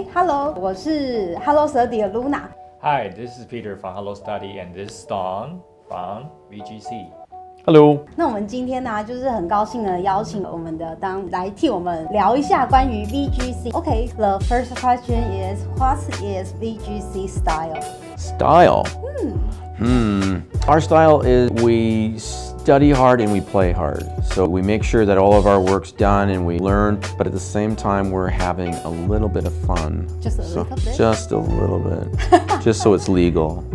OK，Hello，、我是 Hello Study 的 Luna。Hi, this is Peter from Hello Study, and this is Don from VGC. Hello. 那我们今天呢，就是很高兴的邀请我们的当来替我们聊一下关于 VGC。OK，the first question is what is VGC style? Style. Our style is we study hard and we play hard. So we make sure that all of our work's done and we learn, but at the same time we're having a little bit of fun. Just a little bit? Just a little bit. Just so it's legal.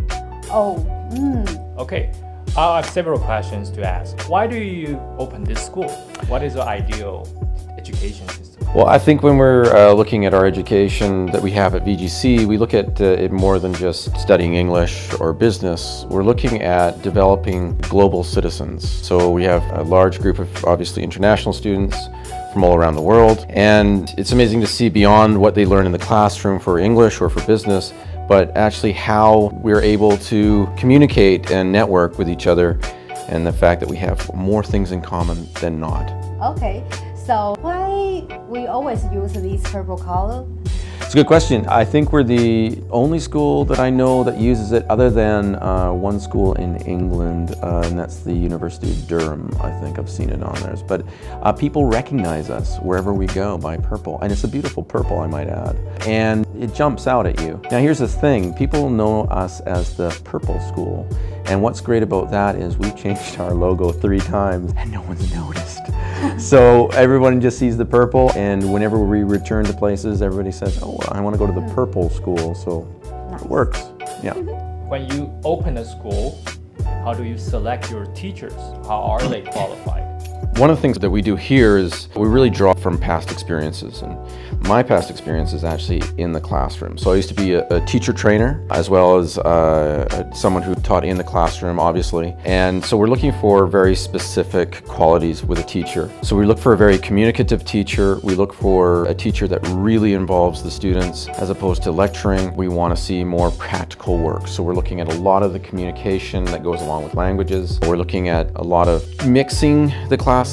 Okay, I have several questions to ask. Why do you open this school? What is your ideal education system? Well, I think when we're looking at our education that we have at VGC, we look at it more than just studying English or business. We're looking at developing global citizens. So we have a large group of obviously international students from all around the world. And it's amazing to see beyond what they learn in the classroom for English or for business, but actually how we're able to communicate and network with each other, and the fact that we have more things in common than not. OK, so why we always use this purple color? It's a good question. I think we're the only school that I know that uses it, other than one school in England, and that's the University of Durham. I think I've seen it on theirs. But people recognize us wherever we go by purple, and it's a beautiful purple, I might add. And it jumps out at you. Now here's the thing, people know us as the Purple School, and what's great about that is we've changed our logo 3 times and no one's noticed. So everyone just sees the purple, and whenever we return to places, everybody says, oh, I want to go to the Purple School, so Nice. it works. Yeah. When you open a school, how do you select your teachers? How are they qualified? One of the things that we do here is we really draw from past experiences, and my past experience is actually in the classroom. So I used to be a teacher trainer, as well as someone who taught in the classroom, obviously. And so we're looking for very specific qualities with a teacher. So we look for a very communicative teacher. We look for a teacher that really involves the students, as opposed to lecturing. We want to see more practical work. So we're looking at a lot of the communication that goes along with languages. We're looking at a lot of mixing the classes.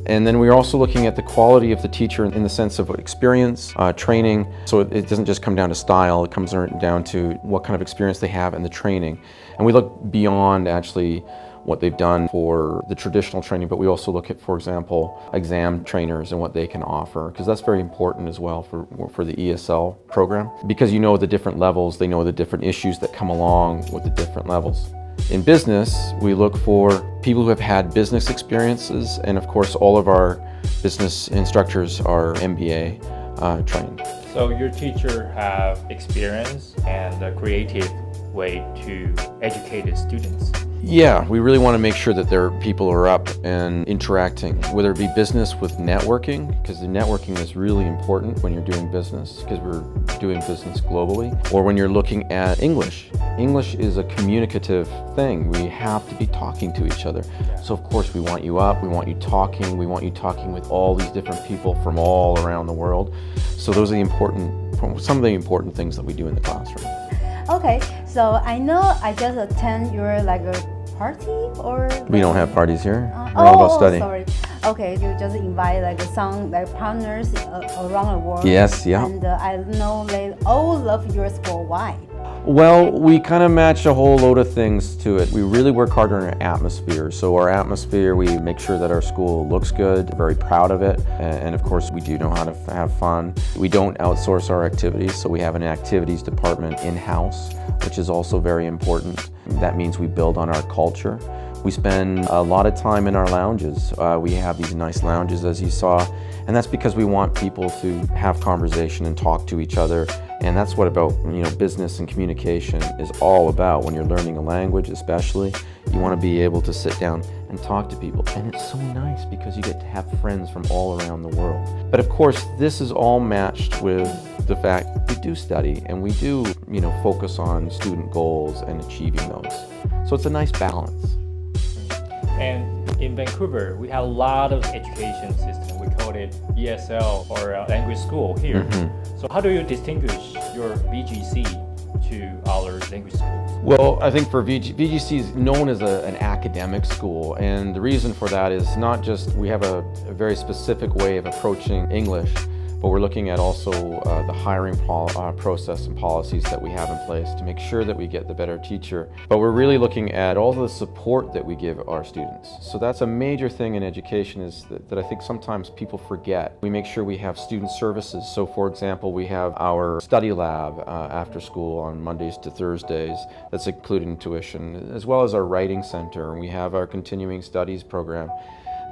And then we're also looking at the quality of the teacher in the sense of experience, training. So it doesn't just come down to style, it comes down to what kind of experience they have and the training. And we look beyond actually what they've done for the traditional training, but we also look at, for example, exam trainers and what they can offer, because that's very important as well for the ESL program, because you know the different levels, they know the different issues that come along with the different levels. In business, we look for people who have had business experiences, and of course all of our business instructors are MBA trained. So your teacher have experience and a creative way to educate the students. Yeah, we really want to make sure that their people are up and interacting, whether it be business with networking, because the networking is really important when you're doing business, because we're doing business globally, or when you're looking at English. English is a communicative thing. We have to be talking to each other. So of course we want you up, we want you talking with all these different people from all around the world. So those are some of the important things that we do in the classroom. OK, so I know I just attend your like a party or. We don't have parties here. We're all about studying. Sorry. OK, you just invite like some like partners around the world. Yes, yeah. And I know they all love your school. Why? Well, we kind of match a whole load of things to it. We really work hard on our atmosphere. So our atmosphere, we make sure that our school looks good, we're very proud of it. And of course, we do know how to have fun. We don't outsource our activities, so we have an activities department in-house, which is also very important. That means we build on our culture. We spend a lot of time in our lounges. We have these nice lounges, as you saw, and that's because we want people to have conversation and talk to each other. And that's what business and communication is all about. When you're learning a language, especially, you want to be able to sit down and talk to people. And it's so nice because you get to have friends from all around the world. But of course, this is all matched with the fact we do study and we do, focus on student goals and achieving those. So it's a nice balance. And in Vancouver, we have a lot of education system. We call it ESL or language school here. So how do you distinguish your VGC to our language schools? Well, I think for VGC is known as an academic school, and the reason for that is not just we have a very specific way of approaching English, but we're looking at also the hiring process and policies that we have in place to make sure that we get the better teacher. But we're really looking at all the support that we give our students. So that's a major thing in education is that I think sometimes people forget. We make sure we have student services. So for example, we have our study lab after school on Mondays to Thursdays. That's included in tuition, as well as our writing center. And we have our continuing studies program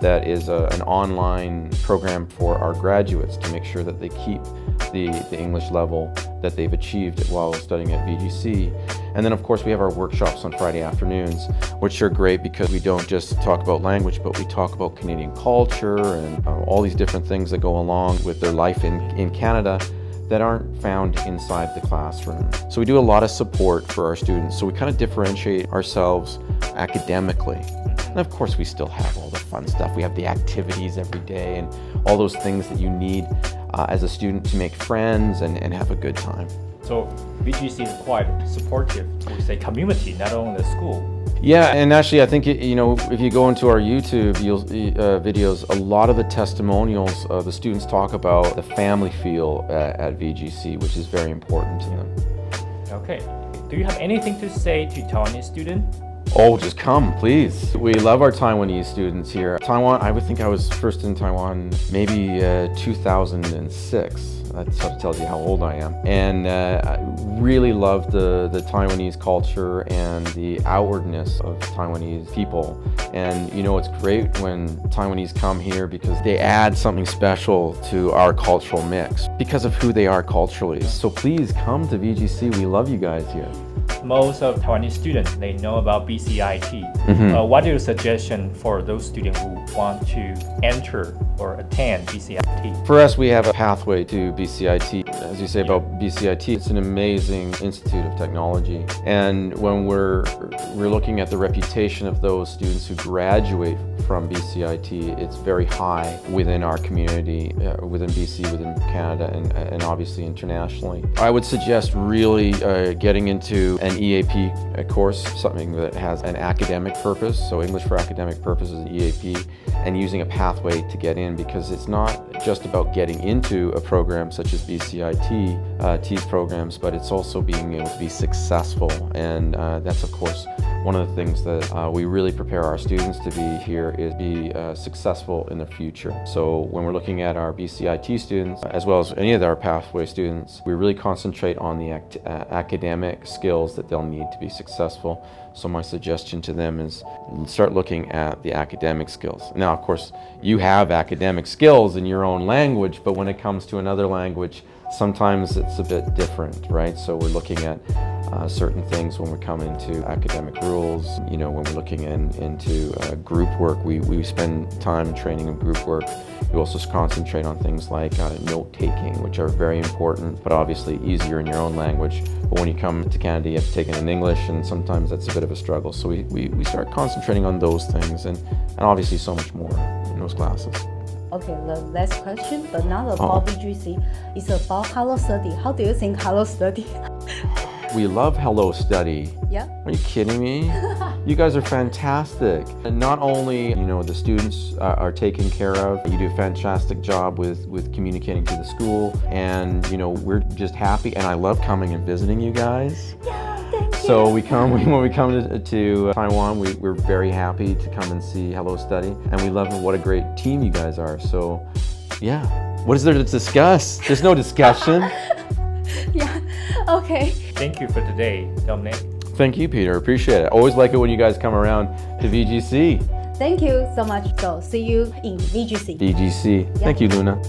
that is an online program for our graduates to make sure that they keep the English level that they've achieved while studying at VGC. And then of course we have our workshops on Friday afternoons, which are great because we don't just talk about language, but we talk about Canadian culture and all these different things that go along with their life in Canada that aren't found inside the classroom. So we do a lot of support for our students. So we kind of differentiate ourselves academically. And of course we still have all the fun stuff. We have the activities every day and all those things that you need as a student to make friends and have a good time. So VGC is quite supportive, we say community, not only the school. Yeah, and actually I think, if you go into our YouTube videos, a lot of the testimonials the students talk about the family feel at VGC, which is very important to them. Okay. Do you have anything to say to Taiwanese students? Oh, just come, please. We love our Taiwanese students here. Taiwan, I would think I was first in Taiwan maybe 2006. That sort of tells you how old I am. And I really love the Taiwanese culture and the outwardness of Taiwanese people. And it's great when Taiwanese come here because they add something special to our cultural mix because of who they are culturally. So please come to VGC. We love you guys here. Most of Taiwanese students, they know about BCIT. What are your suggestions for those students who want to enter or attend BCIT? For us, we have a pathway to BCIT. As you say about BCIT, it's an amazing institute of technology. And when we're looking at the reputation of those students who graduate from BCIT, it's very high within our community, within BC, within Canada, and obviously internationally. I would suggest really getting into an EAP course, something that has an academic purpose, so English for academic purposes, EAP, and using a pathway to get in, because it's not just about getting into a program such as BCIT's programs, but it's also being able to be successful. And that's of course one of the things that we really prepare our students to be here is be successful in the future. So when we're looking at our BCIT students, as well as any of our pathway students, we really concentrate on the academic skills that they'll need to be successful. So my suggestion to them is start looking at the academic skills. Now, of course, you have academic skills in your own language, but when it comes to another language, sometimes it's a bit different, right? So we're looking at certain things when we come into academic rules. When we're looking into group work, we spend time training in group work. We also concentrate on things like note-taking, which are very important, but obviously easier in your own language. But when you come to Canada, you have to take it in English, and sometimes that's a bit of a struggle. So we start concentrating on those things, and obviously so much more in those classes. Okay, the last question, but not about VGC. It's about Hello Study. How do you think Hello Study? We love Hello Study. Yeah. Are you kidding me? You guys are fantastic. And not only, the students are taken care of, you do a fantastic job with communicating to the school, and, we're just happy, and I love coming and visiting you guys. Yeah, thank you. So when we come to Taiwan, we're very happy to come and see Hello Study, and we love what a great team you guys are. So, yeah. What is there to discuss? There's no discussion. Yeah, okay. Thank you for today, Dominic. Thank you, Peter. Appreciate it. Always like it when you guys come around to VGC. Thank you so much. So see you in VGC. VGC. Yeah. Thank you, Luna.